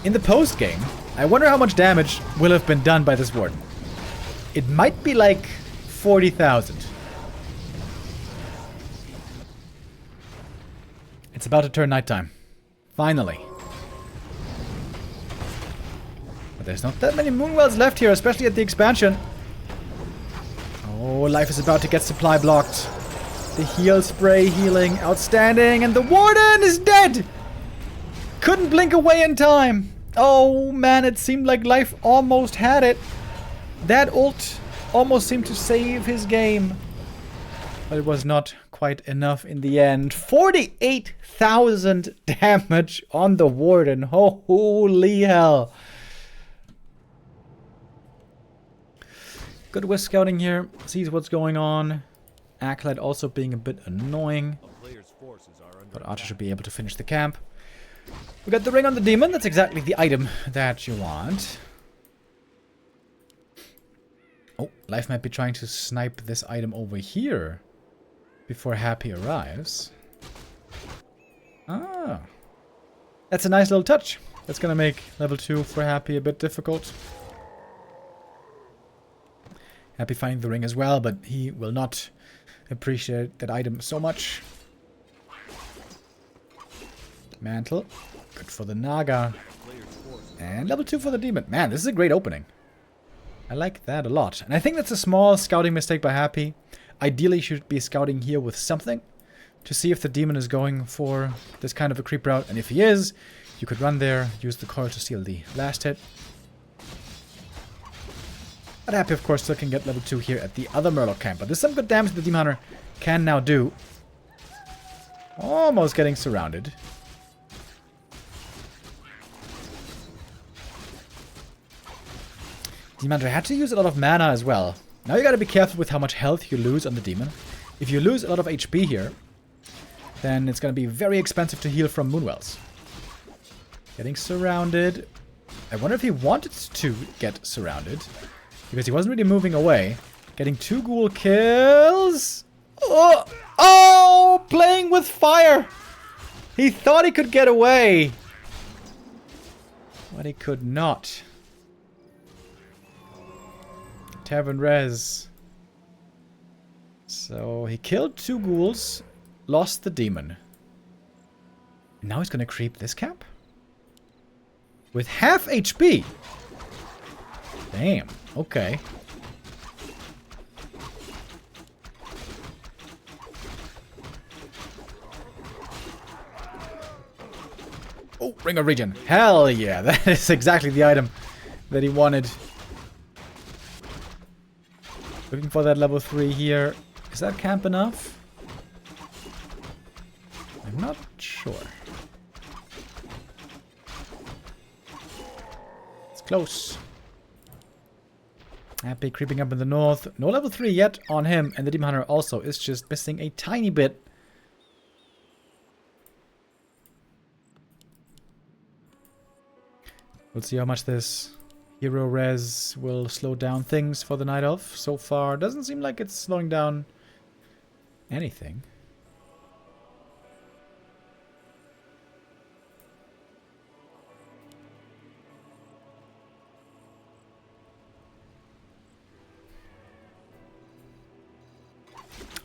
In the post game, I wonder how much damage will have been done by this Warden. It might be like 40,000. It's about to turn nighttime. Finally. But there's not that many Moonwells left here, especially at the expansion. Oh, life is about to get supply blocked. The heal spray healing, outstanding, and the Warden is dead! Couldn't blink away in time. Oh man, it seemed like life almost had it. That ult almost seemed to save his game. But it was not quite enough in the end. 48,000 damage on the Warden. Holy hell. Good with scouting here. Sees what's going on. Acolyte also being a bit annoying. But Archer should be able to finish the camp. We got the ring on the demon. That's exactly the item that you want. Oh, Life might be trying to snipe this item over here before Happy arrives. Ah. That's a nice little touch. That's going to make level 2 for Happy a bit difficult. Happy finding the ring as well, but he will not appreciate that item so much. Mantle. Good for the Naga. And level 2 for the Demon. Man, this is a great opening. I like that a lot. And I think that's a small scouting mistake by Happy. Ideally, you should be scouting here with something to see if the Demon is going for this kind of a creep route. And if he is, you could run there, use the coil to steal the last hit. But Happy, of course, still can get level 2 here at the other Murloc camp. But there's some good damage the Demon Hunter can now do. Almost getting surrounded. Demon Hunter had to use a lot of mana as well. Now you gotta be careful with how much health you lose on the Demon. If you lose a lot of HP here, then it's gonna be very expensive to heal from Moonwells. Getting surrounded. I wonder if he wanted to get surrounded, because he wasn't really moving away. Getting 2 ghoul kills. Oh! Oh! Playing with fire! He thought he could get away. But he could not. Tavern Res. So he killed 2 ghouls, lost the demon. And now he's gonna creep this camp? With half HP! Damn, okay. Oh, Ring of Regen. Hell yeah, that is exactly the item that he wanted. Looking for that level 3 here. Is that camp enough? I'm not sure. It's close. Happy creeping up in the north. No level 3 yet on him. And the Demon Hunter also is just missing a tiny bit. We'll see how much this hero res will slow down things for the Night Elf. So far, doesn't seem like it's slowing down anything.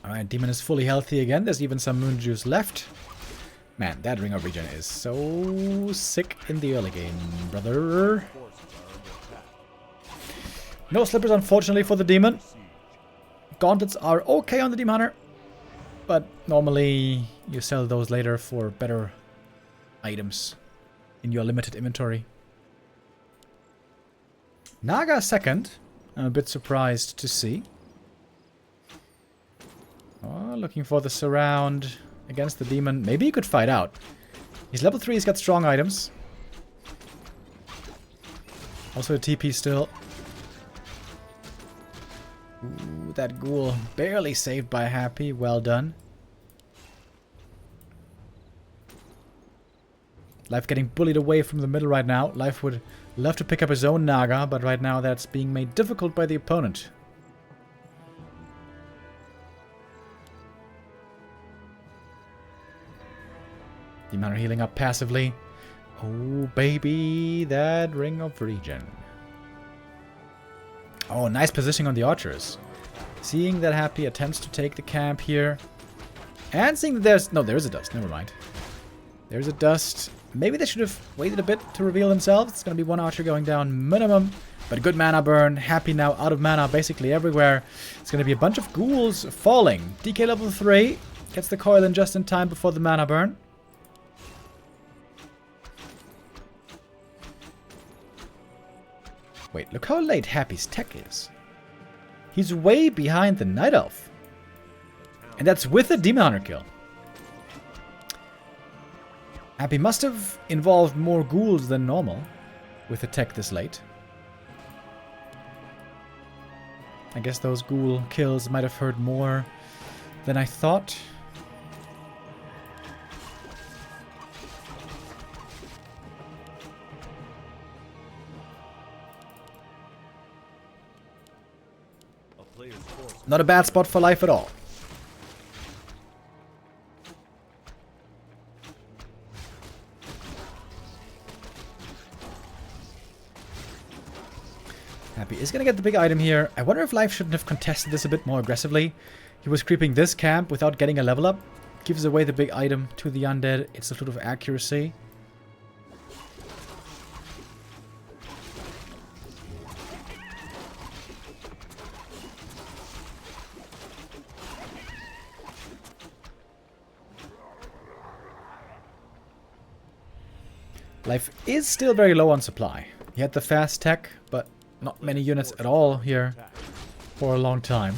Alright, Demon is fully healthy again. There's even some Moon Juice left. Man, that Ring of Regen is so sick in the early game, brother. No slippers, unfortunately, for the Demon. Gauntlets are okay on the Demon Hunter, but normally you sell those later for better items in your limited inventory. Naga second. I'm a bit surprised to see. Oh, looking for the surround against the Demon. Maybe he could fight out. He's level 3, he's got strong items. Also a TP still. Ooh, that ghoul barely saved by Happy. Well done. Life getting bullied away from the middle right now. Life would love to pick up his own Naga, but right now that's being made difficult by the opponent. Demon Hunter healing up passively. Oh, baby, that Ring of Regen. Oh, nice positioning on the archers. Seeing that Happy attempts to take the camp here. And seeing that there's... No, there is a dust. Never mind. There's a dust. Maybe they should have waited a bit to reveal themselves. It's going to be one archer going down minimum. But good mana burn. Happy now out of mana basically everywhere. It's going to be a bunch of ghouls falling. DK level 3. Gets the coil in just in time before the mana burn. Wait, look how late Happy's tech is. He's way behind the Night Elf. And that's with a Demon Hunter kill. Happy must have involved more ghouls than normal with the tech this late. I guess those ghoul kills might have hurt more than I thought. Not a bad spot for Life at all. Happy is going to get the big item here. I wonder if Life shouldn't have contested this a bit more aggressively. He was creeping this camp without getting a level up. Gives away the big item to the undead. It's a sort of accuracy. Life is still very low on supply. He had the fast tech, but not many units at all here for a long time.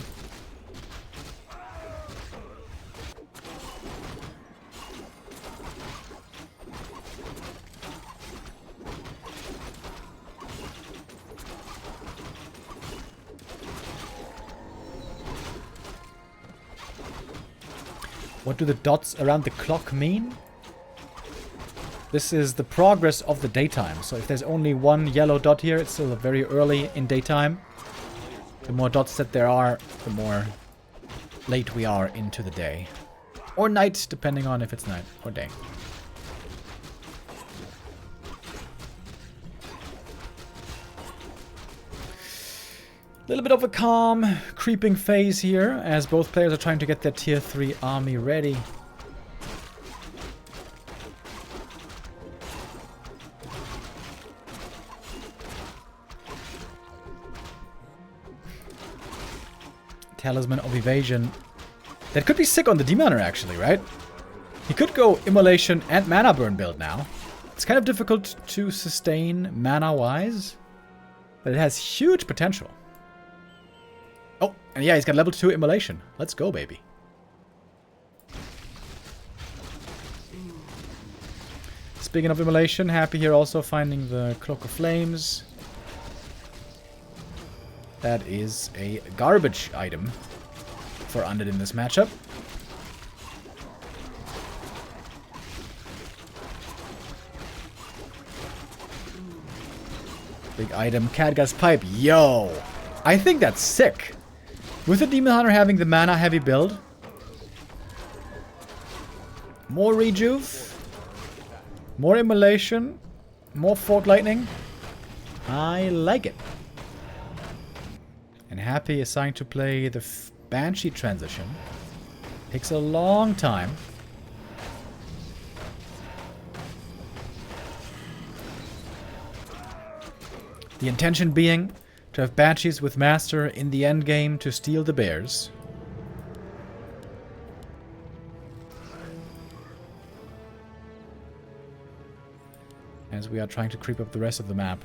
What do the dots around the clock mean? This is the progress of the daytime. So if there's only one yellow dot here, it's still very early in daytime. The more dots that there are, the more late we are into the day. Or night, depending on if it's night or day. A little bit of a calm, creeping phase here, as both players are trying to get their tier 3 army ready. Talisman of Evasion. That could be sick on the Demon Hunter, actually, right? He could go Immolation and Mana Burn build now. It's kind of difficult to sustain mana-wise, but it has huge potential. Oh, and yeah, he's got level 2 Immolation. Let's go, baby. Speaking of Immolation, Happy here also finding the Cloak of Flames. That is a garbage item for Undead in this matchup. Big item, Khadgar's Pipe. Yo! I think that's sick. With the Demon Hunter having the mana heavy build. More rejuve. More immolation. More Fork Lightning. I like it. And Happy is starting to play the Banshee transition. Takes a long time. The intention being to have Banshees with Master in the endgame to steal the bears. As we are trying to creep up the rest of the map.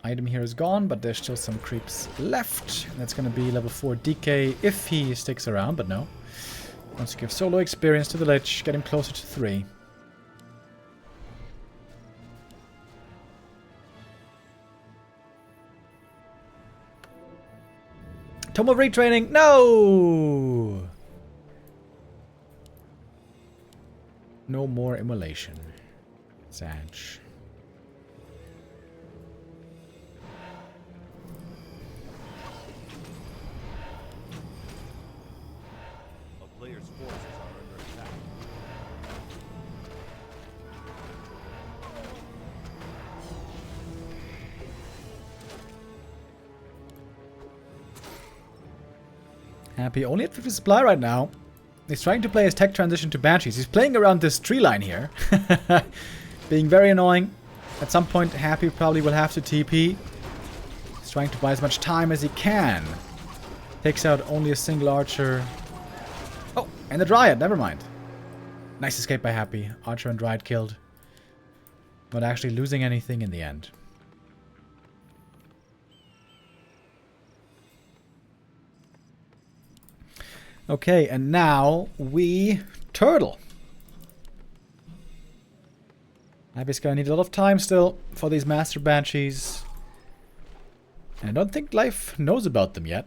Item here is gone, but there's still some creeps left. That's going to be level 4 DK if he sticks around, but no. Wants to give solo experience to the Lich, get him closer to 3. Tome of Retraining! No! No more immolation. Sag. A player's forces are under attack. Happy only at 50 supply right now. He's trying to play his tech transition to Banshees. He's playing around this tree line here. Being very annoying. At some point, Happy probably will have to TP. He's trying to buy as much time as he can. Takes out only a single archer. Oh, and the Dryad. Never mind. Nice escape by Happy. Archer and Dryad killed. Not actually losing anything in the end. Okay, and now we turtle. Happy's gonna need a lot of time still for these Master Banshees. And I don't think Life knows about them yet.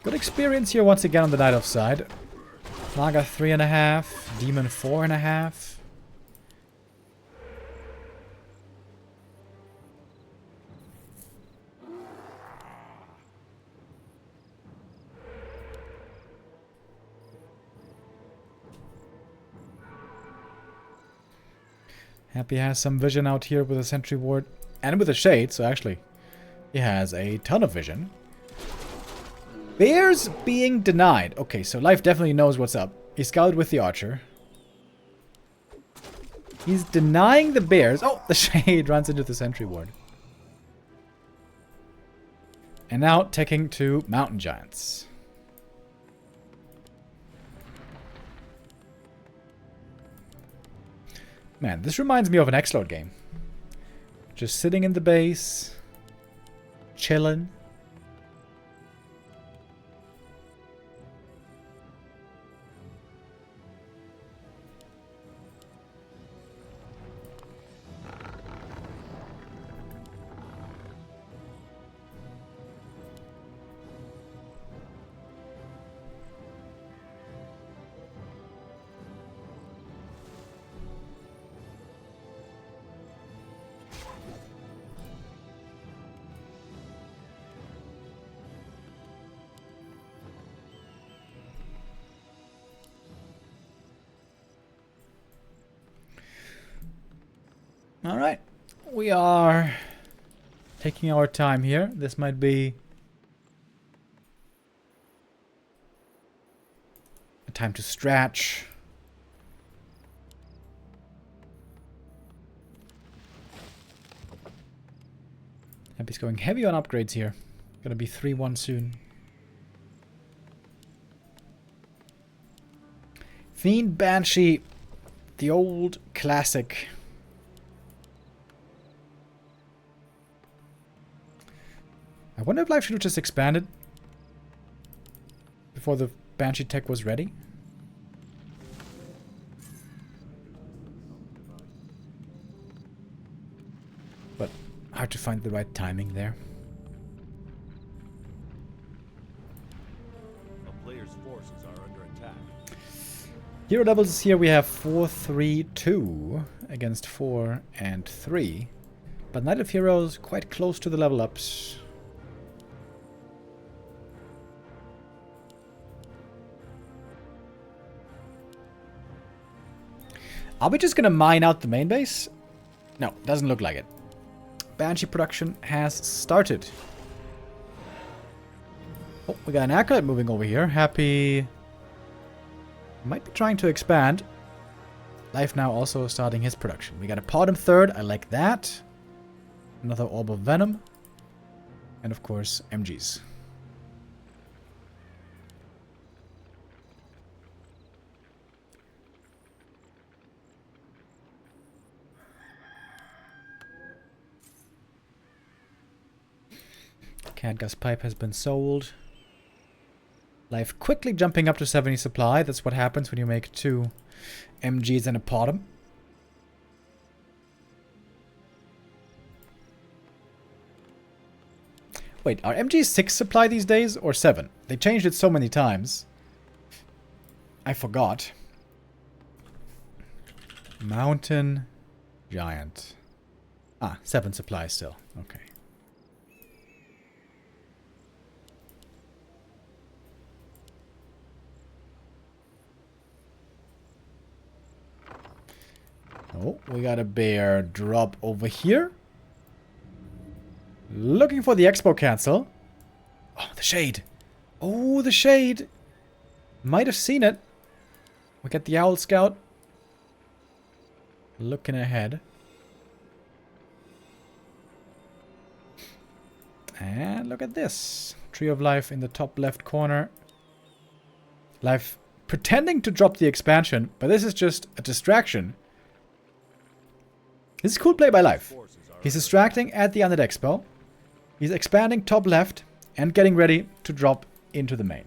Good experience here once again on the Night Elf side. Naga 3.5, Demon 4.5. Happy has some vision out here with a Sentry Ward and with a Shade, so actually he has a ton of vision. Bears being denied. Okay, so Life definitely knows what's up. He scouted with the Archer. He's denying the bears. Oh, the Shade runs into the Sentry Ward. And now taking to Mountain Giants. Man, this reminds me of an X-Lord game. Just sitting in the base, chilling. Alright, we are taking our time here. This might be a time to stretch. Happy's going heavy on upgrades here. Gonna be 3-1 soon. Fiend Banshee, the old classic. I wonder if Life should have just expanded. before the Banshee tech was ready. But hard to find the right timing there. A player's forces are under attack. Hero levels here we have 4, 3, 2 against 4 and 3. But Knight of Heroes quite close to the level ups. Are we just gonna mine out the main base? No, doesn't look like it. Banshee production has started. Oh, we got an Acolyte moving over here. Happy might be trying to expand. Life now also starting his production. We got a Podum third. I like that. Another Orb of Venom. And of course, MGs. Catgas pipe has been sold. Life quickly jumping up to 70 supply. That's what happens when you make 2 MGs and a Podum. Wait, are MGs 6 supply these days or 7? They changed it so many times. I forgot. Mountain Giant. Ah, 7 supply still. Okay. Oh, we got a bear drop over here. Looking for the expo cancel. Oh, the shade. Oh, the shade. Might have seen it. We got the Owl Scout. Looking ahead. And look at this. Tree of Life in the top left corner. Life pretending to drop the expansion, but this is just a distraction. This is cool play by Life. He's distracting at the Undead Expo. He's expanding top left and getting ready to drop into the main.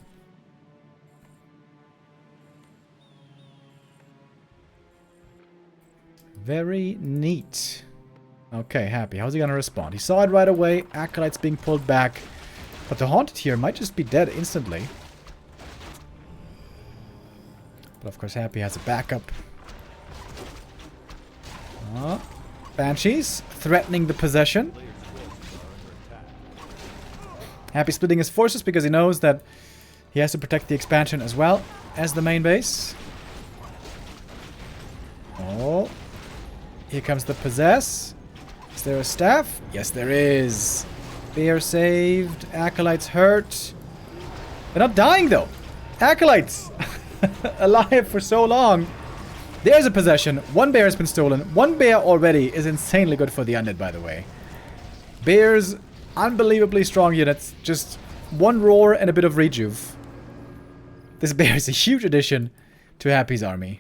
Very neat. Okay, Happy. How's he gonna respond? He saw it right away. Acolytes being pulled back. But the Haunted here might just be dead instantly. But of course Happy has a backup. Banshees threatening the possession. Happy splitting his forces because he knows that he has to protect the expansion as well as the main base. Oh. Here comes the possess. Is there a staff? Yes, there is. Bear saved. Acolytes hurt. They're not dying though. Acolytes alive for so long. There's a possession. 1 bear has been stolen. 1 bear already is insanely good for the undead, by the way. Bears, unbelievably strong units. Just 1 roar and a bit of rejuve. This bear is a huge addition to Happy's army.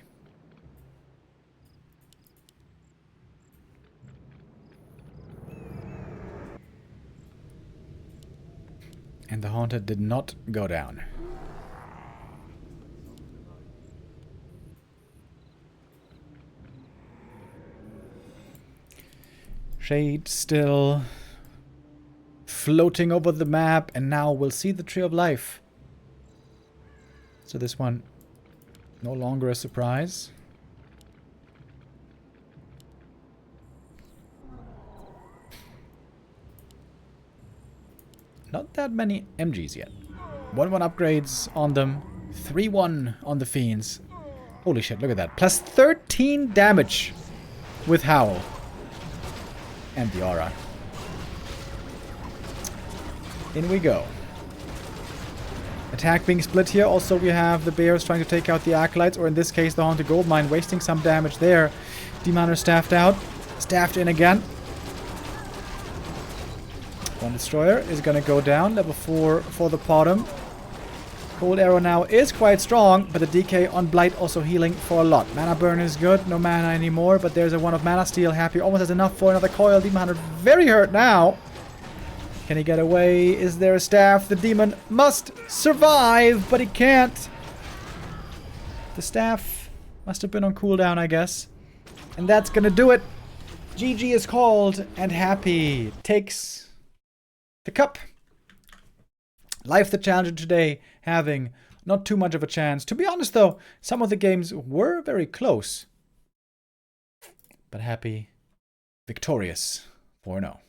And the Haunted did not go down. Shade still floating over the map, and now we'll see the Tree of Life. So this one no longer a surprise. Not that many MGs yet. 1-1 upgrades on them. 3-1 on the Fiends. Holy shit, look at that. Plus 13 damage with Howl. And the aura. In we go. Attack being split here. Also, we have the bears trying to take out the acolytes, or in this case, the Haunted Goldmine, wasting some damage there. Demon staffed out. Staffed in again. One Destroyer is going to go down. Level 4 for the Podum. Cold Arrow now is quite strong, but the DK on Blight also healing for a lot. Mana Burn is good. No mana anymore, but there's a 1 of Mana Steal. Happy almost has enough for another coil. Demon Hunter very hurt now. Can he get away? Is there a staff? The demon must survive, but he can't. The staff must have been on cooldown, I guess. And that's gonna do it. GG is called, and Happy takes the cup. Life the Challenger today having not too much of a chance. To be honest though, some of the games were very close. But Happy victorious 4-0.